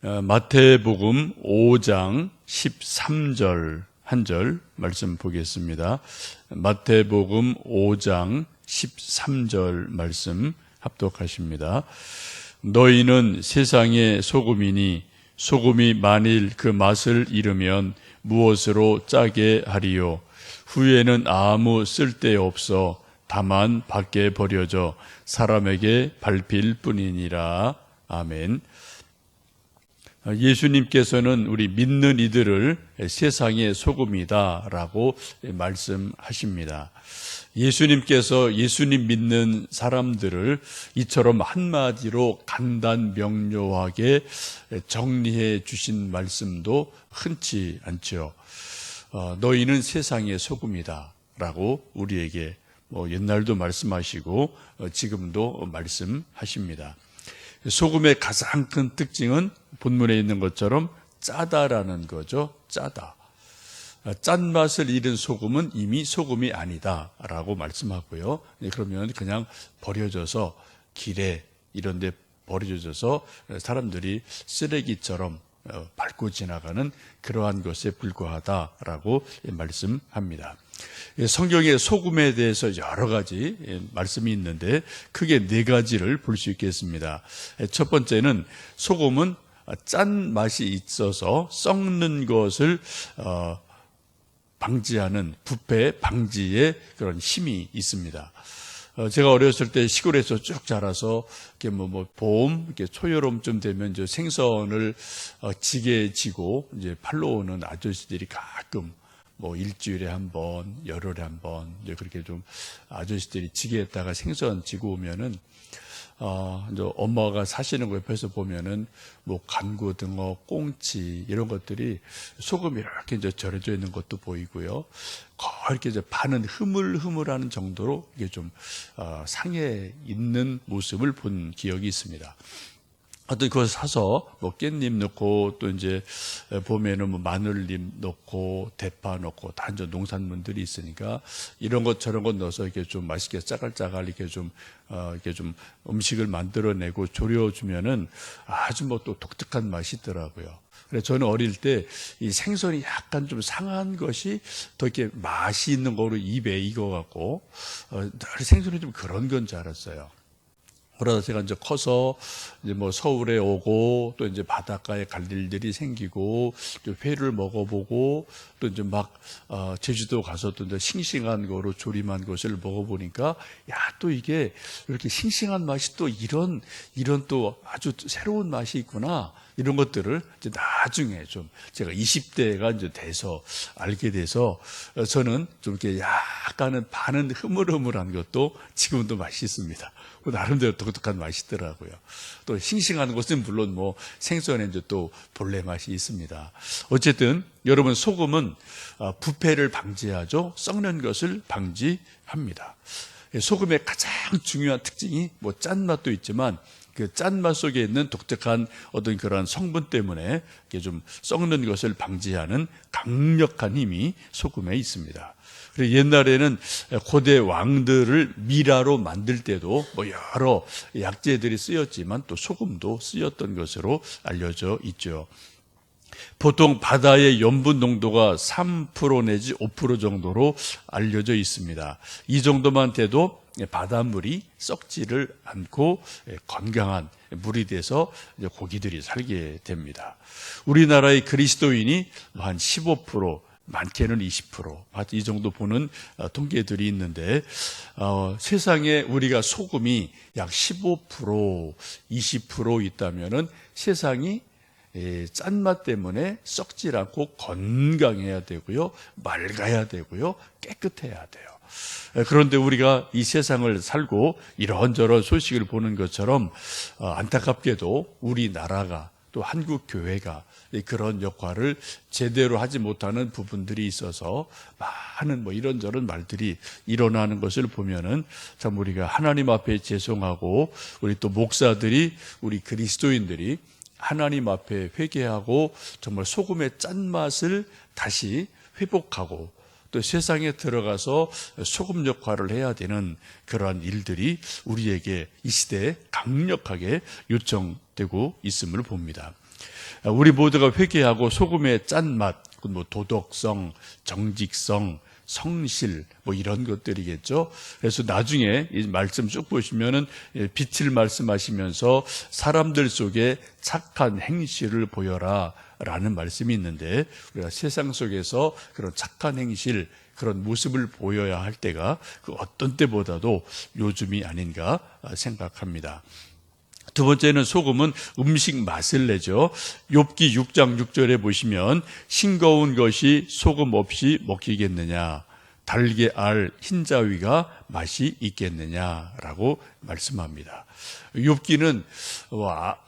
마태복음 5장 13절 한 절 말씀 보겠습니다. 마태복음 5장 13절 말씀 합독하십니다. 너희는 세상의 소금이니 소금이 만일 그 맛을 잃으면 무엇으로 짜게 하리요? 후에는 아무 쓸데없어 다만 밖에 버려져 사람에게 밟힐 뿐이니라. 아멘. 예수님께서는 우리 믿는 이들을 세상의 소금이다라고 말씀하십니다. 예수님께서 예수님 믿는 사람들을 이처럼 한마디로 간단 명료하게 정리해 주신 말씀도 흔치 않죠. 너희는 세상의 소금이다라고 우리에게 옛날도 말씀하시고 지금도 말씀하십니다. 소금의 가장 큰 특징은 본문에 있는 것처럼 짜다라는 거죠. 짜다. 짠맛을 잃은 소금은 이미 소금이 아니다라고 말씀하고요. 그러면 그냥 버려져서 길에 이런 데 버려져서 사람들이 쓰레기처럼 밟고 지나가는 그러한 것에 불과하다라고 말씀합니다. 성경에 소금에 대해서 여러 가지 말씀이 있는데 크게 네 가지를 볼 수 있겠습니다. 첫 번째는 소금은 짠 맛이 있어서 썩는 것을 방지하는 부패 방지의 그런 힘이 있습니다. 제가 어렸을 때 시골에서 쭉 자라서 이렇게 봄, 이렇게 초여름쯤 되면 이제 생선을 지게 지고 이제 팔러 오는 아저씨들이 가끔 일주일에 한 번, 열흘에 한 번, 이제 그렇게 좀 아저씨들이 지게에다가 생선 지고 오면은, 이제 엄마가 사시는 거 옆에서 보면은, 간고등어, 꽁치, 이런 것들이 소금이 이렇게 이제 절여져 있는 것도 보이고요. 거의 이렇게 이제 파는 흐물흐물하는 정도로 이게 좀, 상해 있는 모습을 본 기억이 있습니다. 하여튼 그걸 사서 깻잎 넣고 또 이제 봄에는 마늘잎 넣고 대파 넣고 다 이제 농산물들이 있으니까 이런 것 저런 것 넣어서 이렇게 좀 맛있게 짜갈짜갈 이렇게 좀 음식을 만들어내고 졸여주면은 아주 또 독특한 맛이 있더라고요. 그래서 저는 어릴 때 이 생선이 약간 좀 상한 것이 더 이렇게 맛이 있는 거로 입에 익어갖고 늘 생선이 좀 그런 건 줄 알았어요. 그러다 제가 이제 커서 이제 서울에 오고 또 이제 바닷가에 갈 일들이 생기고 또 회를 먹어보고 또 이제 제주도 가서 또 이제 싱싱한 거로 조림한 것을 먹어보니까 또 이게 이렇게 싱싱한 맛이 또 이런 또 아주 새로운 맛이 있구나. 이런 것들을 이제 나중에 좀 제가 20대가 이제 돼서 알게 돼서 저는 좀 이렇게 약간은 반은 흐물흐물한 것도 지금도 맛있습니다. 나름대로 독특한 맛이 있더라고요. 또 싱싱한 것은 물론 생선에 이제 또 본래 맛이 있습니다. 어쨌든 여러분 소금은 부패를 방지하죠. 썩는 것을 방지합니다. 소금의 가장 중요한 특징이 짠맛도 있지만 그 짠맛 속에 있는 독특한 어떤 그런 성분 때문에 이게 좀 썩는 것을 방지하는 강력한 힘이 소금에 있습니다. 그리고 옛날에는 고대 왕들을 미라로 만들 때도 여러 약재들이 쓰였지만 또 소금도 쓰였던 것으로 알려져 있죠. 보통 바다의 염분 농도가 3% 내지 5% 정도로 알려져 있습니다. 이 정도만 돼도 바닷물이 썩지를 않고 건강한 물이 돼서 고기들이 살게 됩니다. 우리나라의 그리스도인이 한 15%, 많게는 20%, 이 정도 보는 통계들이 있는데 세상에 우리가 소금이 약 15%, 20% 있다면은 세상이 짠맛 때문에 썩질 않고 건강해야 되고요, 맑아야 되고요, 깨끗해야 돼요. 그런데 우리가 이 세상을 살고 이런저런 소식을 보는 것처럼 안타깝게도 우리나라가 또 한국 교회가 그런 역할을 제대로 하지 못하는 부분들이 있어서 많은 이런저런 말들이 일어나는 것을 보면은 참 우리가 하나님 앞에 죄송하고 우리 또 목사들이 우리 그리스도인들이 하나님 앞에 회개하고 정말 소금의 짠맛을 다시 회복하고 또 또 세상에 들어가서 소금 역할을 해야 되는 그러한 일들이 우리에게 이 시대에 강력하게 요청되고 있음을 봅니다. 우리 모두가 회개하고 소금의 짠맛, 도덕성, 정직성, 성실 이런 것들이겠죠. 그래서 나중에 이 말씀 쭉 보시면은 빛을 말씀하시면서 사람들 속에 착한 행실을 보여라 라는 말씀이 있는데, 우리가 세상 속에서 그런 착한 행실, 그런 모습을 보여야 할 때가 그 어떤 때보다도 요즘이 아닌가 생각합니다. 두 번째는 소금은 음식 맛을 내죠. 욥기 6장 6절에 보시면 싱거운 것이 소금 없이 먹히겠느냐, 달게 알 흰자위가 맛이 있겠느냐라고 말씀합니다. 욥기는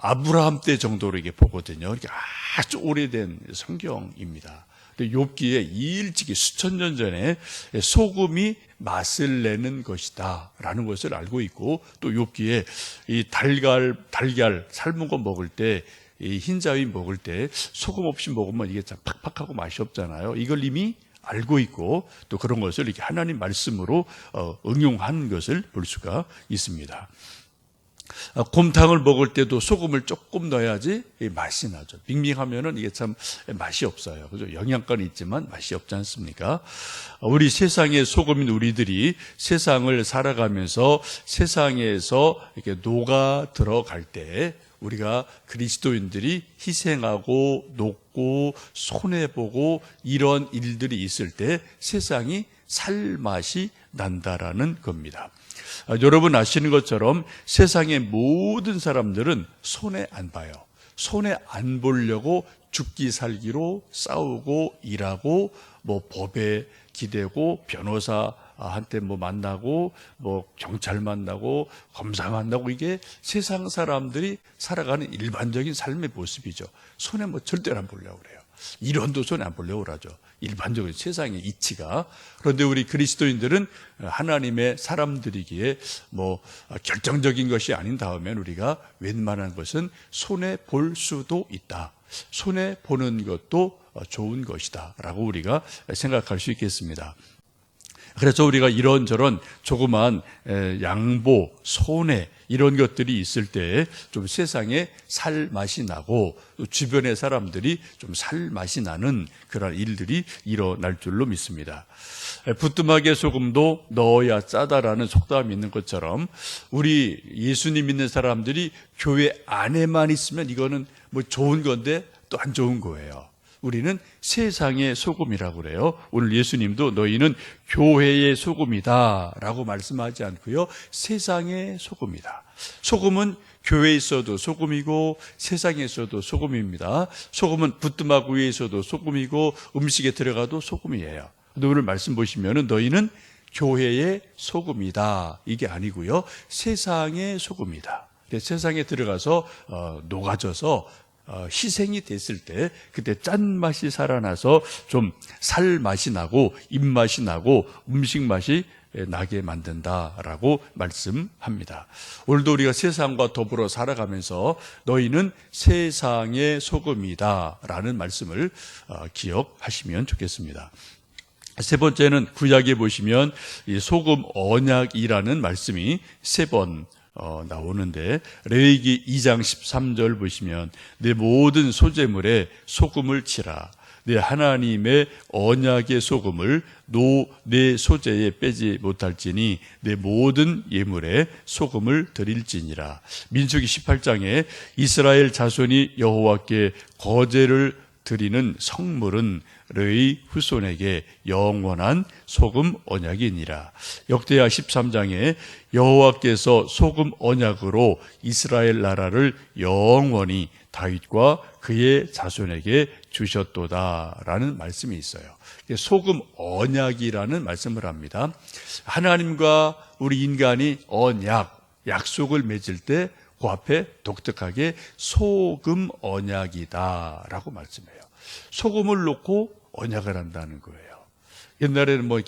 아브라함 때 정도로 이게 보거든요. 이게 아주 오래된 성경입니다. 욥기에 일찍이 수천 년 전에 소금이 맛을 내는 것이다 라는 것을 알고 있고, 또 욥기에 이 달걀 삶은 거 먹을 때, 이 흰자위 먹을 때 소금 없이 먹으면 이게 참 팍팍하고 맛이 없잖아요. 이걸 이미 알고 있고, 또 그런 것을 이렇게 하나님 말씀으로 응용한 것을 볼 수가 있습니다. 곰탕을 먹을 때도 소금을 조금 넣어야지 맛이 나죠. 밍밍하면은 이게 참 맛이 없어요. 그죠? 영양가는 있지만 맛이 없지 않습니까? 우리 세상의 소금인 우리들이 세상을 살아가면서 세상에서 이렇게 녹아 들어갈 때, 우리가 그리스도인들이 희생하고 녹고 손해보고 이런 일들이 있을 때 세상이 살맛이 난다라는 겁니다. 여러분 아시는 것처럼 세상의 모든 사람들은 손해 안 봐요. 손해 안 보려고 죽기 살기로 싸우고 일하고, 법에 기대고 변호사한테 만나고, 경찰 만나고, 검사 만나고, 이게 세상 사람들이 살아가는 일반적인 삶의 모습이죠. 손해 절대로 안 보려고 그래요. 일원도 손해 안 보려고 그러죠. 일반적인 세상의 이치가. 그런데 우리 그리스도인들은 하나님의 사람들이기에 결정적인 것이 아닌 다음엔 우리가 웬만한 것은 손해 볼 수도 있다. 손해 보는 것도 좋은 것이다 라고 우리가 생각할 수 있겠습니다. 그래서 우리가 이런저런 조그만 양보, 손해 이런 것들이 있을 때 좀 세상에 살 맛이 나고, 또 주변의 사람들이 좀 살 맛이 나는 그런 일들이 일어날 줄로 믿습니다. 부뚜막에 소금도 넣어야 짜다라는 속담이 있는 것처럼, 우리 예수님 믿는 사람들이 교회 안에만 있으면 이거는 좋은 건데 또 안 좋은 거예요. 우리는 세상의 소금이라고 그래요. 오늘 예수님도 너희는 교회의 소금이다 라고 말씀하지 않고요, 세상의 소금이다. 소금은 교회에 있어도 소금이고 세상에 있어도 소금입니다. 소금은 부뚜막 위에 있어도 소금이고 음식에 들어가도 소금이에요. 근데 오늘 말씀 보시면은 너희는 교회의 소금이다, 이게 아니고요, 세상의 소금이다. 세상에 들어가서 녹아져서 희생이 됐을 때 그때 짠맛이 살아나서 좀 살맛이 나고 입맛이 나고 음식 맛이 나게 만든다라고 말씀합니다. 오늘도 우리가 세상과 더불어 살아가면서 너희는 세상의 소금이다 라는 말씀을 기억하시면 좋겠습니다. 세 번째는 구약에 보시면 이 소금 언약이라는 말씀이 세 번 나오는데, 레위기 2장 13절 보시면 내 모든 소재물에 소금을 치라. 내 하나님의 언약의 소금을 내 소재에 빼지 못할지니 내 모든 예물에 소금을 드릴지니라. 민수기 18장에 이스라엘 자손이 여호와께 거제를 드리는 성물은 레위 후손에게 영원한 소금 언약이니라. 역대하 13장에 여호와께서 소금 언약으로 이스라엘 나라를 영원히 다윗과 그의 자손에게 주셨도다라는 말씀이 있어요. 소금 언약이라는 말씀을 합니다. 하나님과 우리 인간이 약속을 맺을 때 그 앞에 독특하게 소금 언약이다라고 말씀해요. 소금을 놓고 언약을 한다는 거예요. 옛날에는 우리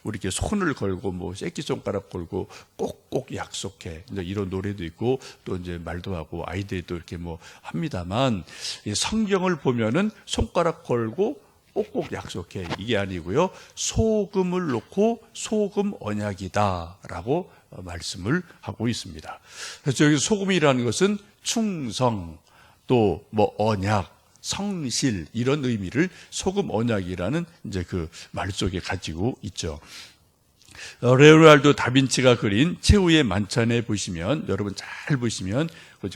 이렇게 손을 걸고 새끼손가락 걸고 꼭꼭 약속해, 이런 노래도 있고 또 이제 말도 하고 아이들도 이렇게 합니다만, 성경을 보면은 손가락 걸고 꼭꼭 약속해. 이게 아니고요. 소금을 놓고 소금 언약이다라고 말씀을 하고 있습니다. 그래서 여기 소금이라는 것은 충성, 또 뭐 언약, 성실 이런 의미를 소금 언약이라는 이제 그 말 속에 가지고 있죠. 레오나르도 다빈치가 그린 최후의 만찬에 보시면, 여러분 잘 보시면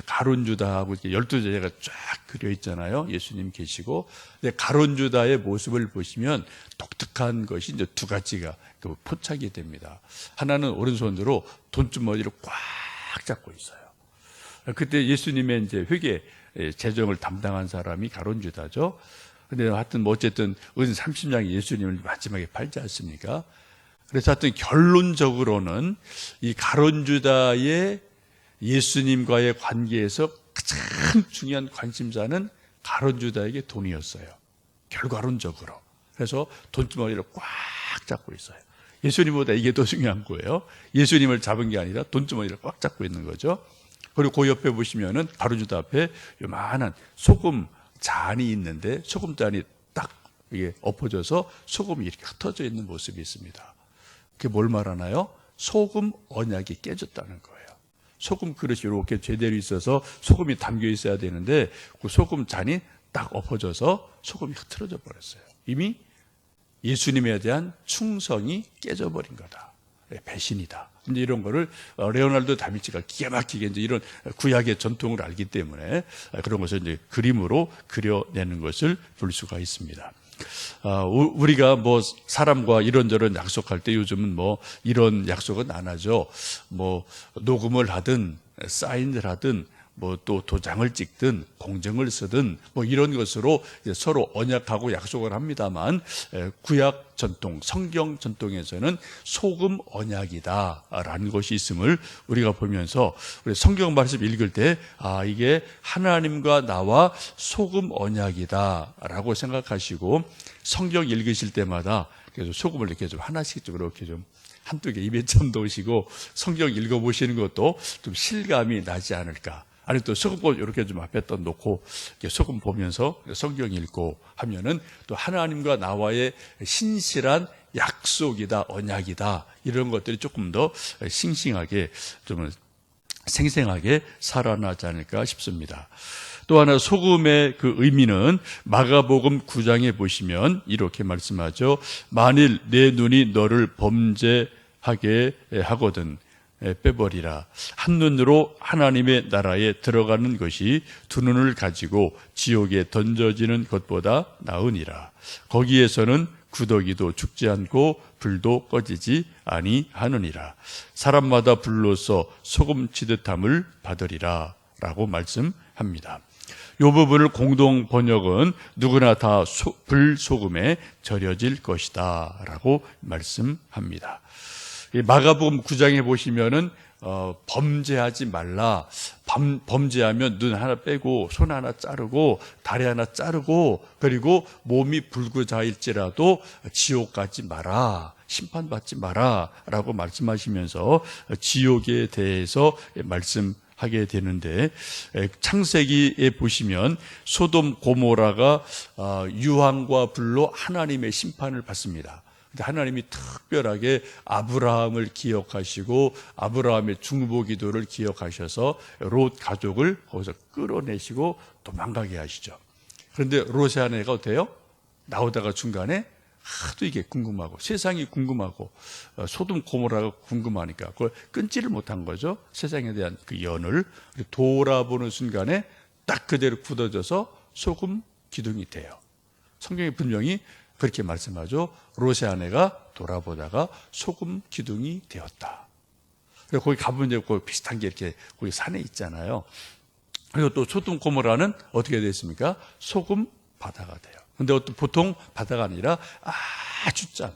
가룟 유다하고 12제자가 쫙 그려 있잖아요. 예수님 계시고. 근데 가룟 유다의 모습을 보시면 독특한 것이 이제 두 가지가 포착이 됩니다. 하나는 오른손으로 돈주머니를 꽉 잡고 있어요. 그때 예수님의 이제 회개 재정을 담당한 사람이 가룟 유다죠. 근데 하여튼 뭐 어쨌든 은 30냥이 예수님을 마지막에 팔지 않습니까? 그래서 하여튼 결론적으로는 이 가룟 유다의 예수님과의 관계에서 가장 중요한 관심사는 가룟 유다에게 돈이었어요. 결과론적으로. 그래서 돈주머니를 꽉 잡고 있어요. 예수님보다 이게 더 중요한 거예요. 예수님을 잡은 게 아니라 돈주머니를 꽉 잡고 있는 거죠. 그리고 그 옆에 보시면은 가룟 유다 앞에 요만한 소금 잔이 있는데 소금 잔이 딱 이게 엎어져서 소금이 이렇게 흩어져 있는 모습이 있습니다. 그게 뭘 말하나요? 소금 언약이 깨졌다는 거예요. 소금 그릇이 이렇게 제대로 있어서 소금이 담겨 있어야 되는데 그 소금 잔이 딱 엎어져서 소금이 흐트러져 버렸어요. 이미 예수님에 대한 충성이 깨져버린 거다. 배신이다. 이제 이런 거를 레오나르도 다빈치가 기가 막히게 이제 이런 구약의 전통을 알기 때문에 그런 것을 이제 그림으로 그려내는 것을 볼 수가 있습니다. 우리가 뭐 사람과 이런저런 약속할 때 요즘은 뭐 이런 약속은 안 하죠. 뭐 녹음을 하든 사인을 하든 뭐 또 도장을 찍든 공증을 쓰든 뭐 이런 것으로 서로 언약하고 약속을 합니다만, 구약 전통, 성경 전통에서는 소금 언약이다라는 것이 있음을 우리가 보면서 우리 성경 말씀 읽을 때 이게 하나님과 나와 소금 언약이다라고 생각하시고 성경 읽으실 때마다 그래서 소금을 이렇게 좀 하나씩 좀 이렇게 좀 한두 개 입에 좀 넣으시고 성경 읽어보시는 것도 좀 실감이 나지 않을까. 아니 또 소금 이렇게 좀 앞에다 놓고 소금 보면서 성경 읽고 하면은 또 하나님과 나와의 신실한 약속이다, 언약이다 이런 것들이 조금 더 싱싱하게 좀 생생하게 살아나지 않을까 싶습니다. 또 하나 소금의 그 의미는 마가복음 9장에 보시면 이렇게 말씀하죠. 만일 내 눈이 너를 범죄하게 하거든 빼버리라. 한 눈으로 하나님의 나라에 들어가는 것이 두 눈을 가지고 지옥에 던져지는 것보다 나으니라. 거기에서는 구더기도 죽지 않고 불도 꺼지지 아니하느니라. 사람마다 불로서 소금치듯함을 받으리라 라고 말씀합니다. 이 부분을 공동 번역은 누구나 다 불소금에 절여질 것이다 라고 말씀합니다. 마가복음 9장에 보시면은 범죄하지 말라. 범죄하면 눈 하나 빼고 손 하나 자르고 다리 하나 자르고 그리고 몸이 불구자일지라도 지옥 가지 마라. 심판받지 마라 라고 말씀하시면서 지옥에 대해서 말씀하게 되는데, 창세기에 보시면 소돔 고모라가 유황과 불로 하나님의 심판을 받습니다. 하나님이 특별하게 아브라함을 기억하시고 아브라함의 중보 기도를 기억하셔서 롯 가족을 거기서 끌어내시고 도망가게 하시죠. 그런데 롯의 아내가 어때요? 나오다가 중간에 하도 이게 궁금하고 세상이 궁금하고 소돔 고모라가 궁금하니까 그걸 끊지를 못한 거죠. 세상에 대한 그 연을 돌아보는 순간에 딱 그대로 굳어져서 소금 기둥이 돼요. 성경이 분명히 그렇게 말씀하죠. 롯의 아내가 돌아보다가 소금 기둥이 되었다. 그리고 거기 가보면 거기 비슷한 게 이렇게 거기 산에 있잖아요. 그리고 또 소돔 고모라는 어떻게 됐습니까? 소금 바다가 돼요. 근데 보통 바다가 아니라 아주 짠,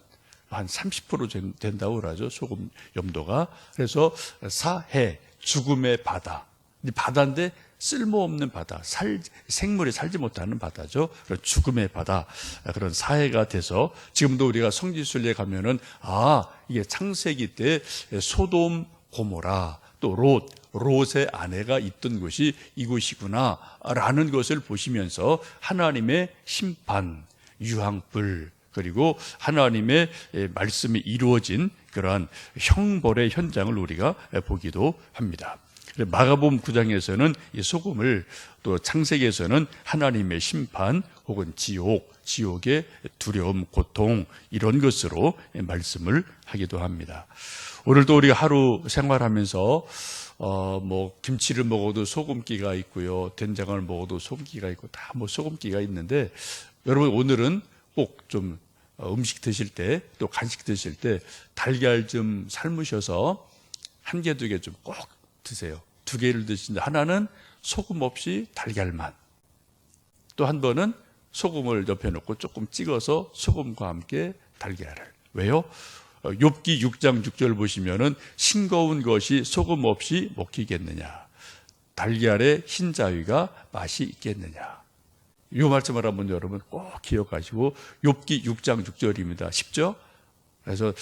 한 30% 된다고 그러죠. 소금 염도가. 그래서 사해, 죽음의 바다. 바다인데 쓸모없는 바다, 생물이 살지 못하는 바다죠. 그런 죽음의 바다, 그런 사해가 돼서 지금도 우리가 성지순례 가면은 이게 창세기 때 소돔 고모라 또 롯의 아내가 있던 곳이 이곳이구나 라는 것을 보시면서 하나님의 심판, 유황불, 그리고 하나님의 말씀이 이루어진 그러한 형벌의 현장을 우리가 보기도 합니다. 마가복음 9장에서는 이 소금을, 또 창세기에서는 하나님의 심판 혹은 지옥의 두려움, 고통, 이런 것으로 말씀을 하기도 합니다. 오늘도 우리가 하루 생활하면서 김치를 먹어도 소금기가 있고요, 된장을 먹어도 소금기가 있고, 다 소금기가 있는데, 여러분 오늘은 꼭 좀 음식 드실 때, 또 간식 드실 때 달걀 좀 삶으셔서 한 개, 두 개 좀 꼭 드세요. 두 개를 드시는데, 하나는 소금 없이 달걀만, 또 한 번은 소금을 옆에 놓고 조금 찍어서 소금과 함께 달걀을. 왜요? 욥기 6장 6절 보시면은 싱거운 것이 소금 없이 먹히겠느냐, 달걀의 흰자위가 맛이 있겠느냐. 이 말씀을 한번 여러분 꼭 기억하시고, 욥기 6장 6절입니다. 쉽죠? 그래서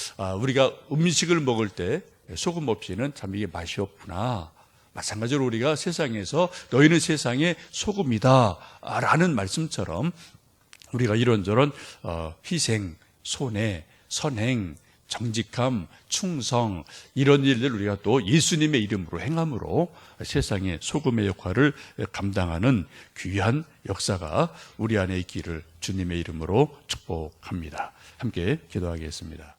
우리가 음식을 먹을 때 소금 없이는 참 이게 맛이 없구나. 마찬가지로 우리가 세상에서 너희는 세상의 소금이다 라는 말씀처럼, 우리가 이런저런 희생, 손해, 선행, 정직함, 충성, 이런 일들 우리가 또 예수님의 이름으로 행함으로 세상의 소금의 역할을 감당하는 귀한 역사가 우리 안에 있기를 주님의 이름으로 축복합니다. 함께 기도하겠습니다.